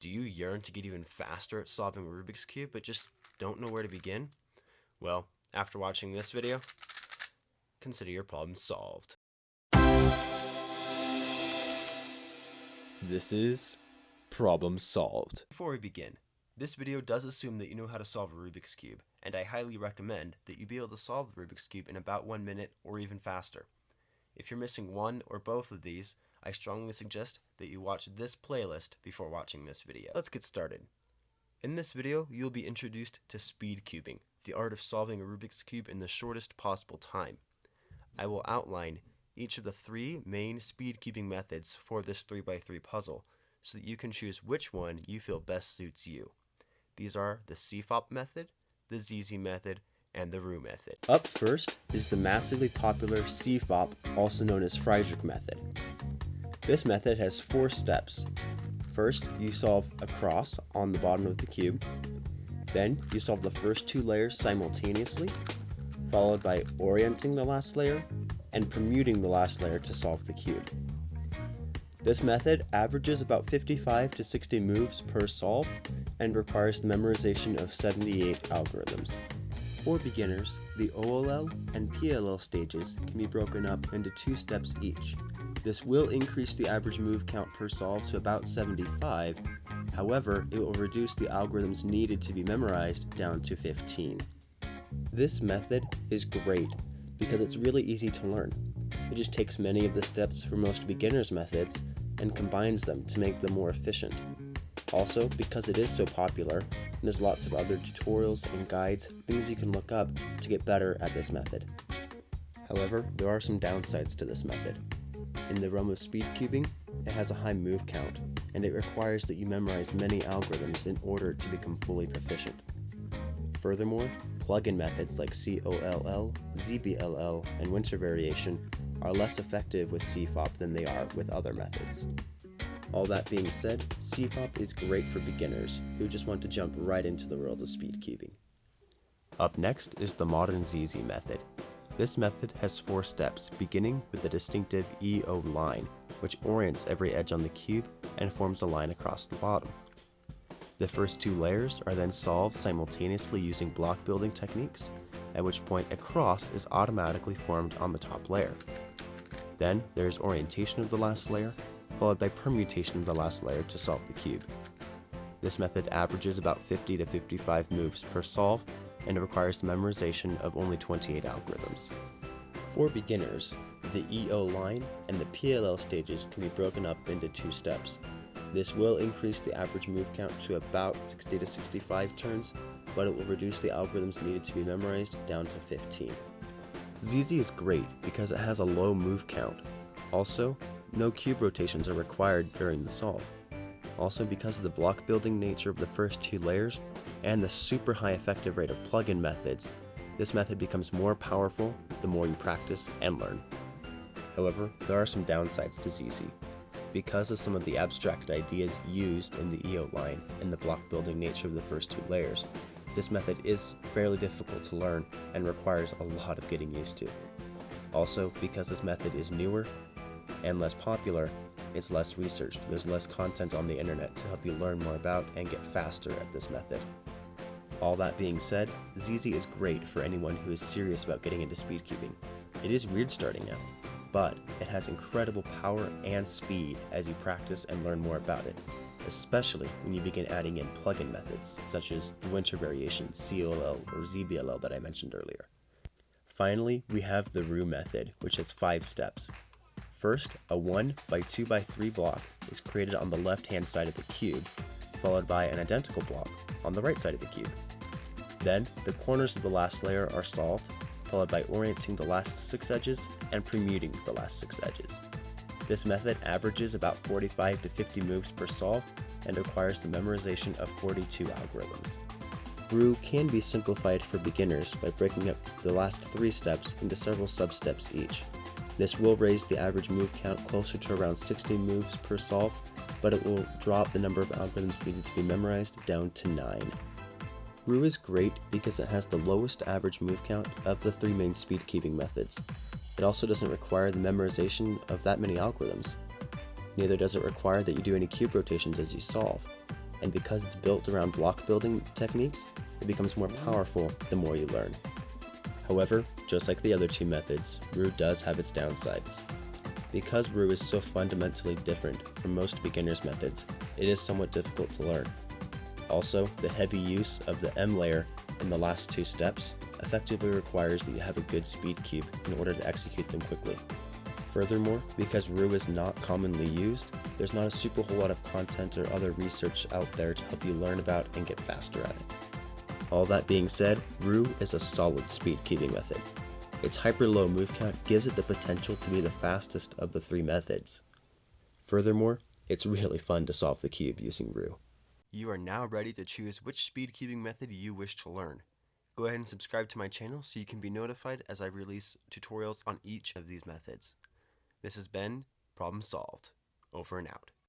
Do you yearn to get even faster at solving Rubik's Cube but just don't know where to begin? Well, after watching this video, consider your problem solved. This is Problem Solved. Before we begin, this video does assume that you know how to solve a Rubik's Cube, and I highly recommend that you be able to solve the Rubik's Cube in about 1 minute or even faster. If you're missing one or both of these, I strongly suggest that you watch this playlist before watching this video. Let's get started. In this video, you'll be introduced to Speedcubing, the art of solving a Rubik's Cube in the shortest possible time. I will outline each of the 3 main Speedcubing methods for this 3x3 puzzle so that you can choose which one you feel best suits you. These are the CFOP method, the ZZ method, and the Roux method. Up first is the massively popular CFOP, also known as Friedrich method. This method has 4 steps. First, you solve a cross on the bottom of the cube. Then, you solve the first 2 layers simultaneously, followed by orienting the last layer and permuting the last layer to solve the cube. This method averages about 55 to 60 moves per solve and requires the memorization of 78 algorithms. For beginners, the OLL and PLL stages can be broken up into 2 steps each. This will increase the average move count per solve to about 75, however, it will reduce the algorithms needed to be memorized down to 15. This method is great because it's really easy to learn. It just takes many of the steps for most beginners' methods and combines them to make them more efficient. Also, because it is so popular, there's lots of other tutorials and guides, things you can look up to get better at this method. However, there are some downsides to this method. In the realm of Speedcubing, it has a high move count, and it requires that you memorize many algorithms in order to become fully proficient. Furthermore, plugin methods like COLL, ZBLL, and winter variation are less effective with CFOP than they are with other methods. All that being said, CFOP is great for beginners who just want to jump right into the world of Speedcubing. Up next is the modern ZZ method. This method has 4 steps, beginning with the distinctive EO line, which orients every edge on the cube and forms a line across the bottom. The first 2 layers are then solved simultaneously using block building techniques, at which point a cross is automatically formed on the top layer. Then there is orientation of the last layer, followed by permutation of the last layer to solve the cube. This method averages about 50 to 55 moves per solve, and it requires the memorization of only 28 algorithms. For beginners, the EO line and the PLL stages can be broken up into 2 steps. This will increase the average move count to about 60 to 65 turns, but it will reduce the algorithms needed to be memorized down to 15. ZZ is great because it has a low move count. Also, no cube rotations are required during the solve. Also, because of the block building nature of the first 2 layers and the super high effective rate of plugin methods, this method becomes more powerful the more you practice and learn. However, there are some downsides to ZZ. Because of some of the abstract ideas used in the EO line and the block building nature of the first 2 layers, this method is fairly difficult to learn and requires a lot of getting used to. Also, because this method is newer and less popular, it's less researched. There's less content on the internet to help you learn more about and get faster at this method. All that being said, ZZ is great for anyone who is serious about getting into Speedcubing. It is weird starting out, but it has incredible power and speed as you practice and learn more about it, especially when you begin adding in plugin methods such as the winter variation, COLL, or ZBLL that I mentioned earlier. Finally, we have the Roux method, which has 5 steps. First, a 1x2x3 block is created on the left-hand side of the cube, followed by an identical block on the right side of the cube. Then, the corners of the last layer are solved, followed by orienting the last 6 edges and permuting the last 6 edges. This method averages about 45 to 50 moves per solve and requires the memorization of 42 algorithms. Roux can be simplified for beginners by breaking up the last 3 steps into several sub-steps each. This will raise the average move count closer to around 60 moves per solve, but it will drop the number of algorithms needed to be memorized down to 9. Roux is great because it has the lowest average move count of the 3 main Speedcubing methods. It also doesn't require the memorization of that many algorithms. Neither does it require that you do any cube rotations as you solve. and because it's built around block building techniques, it becomes more powerful the more you learn. However, just like the other two methods, Roux does have its downsides. Because Roux is so fundamentally different from most beginners' methods, it is somewhat difficult to learn. Also, the heavy use of the M layer in the last two steps effectively requires that you have a good speed cube in order to execute them quickly. Furthermore, because Roux is not commonly used, there's not a super whole lot of content or other research out there to help you learn about and get faster at it. All that being said, Roux is a solid speed cubing method. Its hyper low move count gives it the potential to be the fastest of the three methods. Furthermore, it's really fun to solve the cube using Roux. You are now ready to choose which speed cubing method you wish to learn. Go ahead and subscribe to my channel so you can be notified as I release tutorials on each of these methods. This has been Problem Solved. Over and out.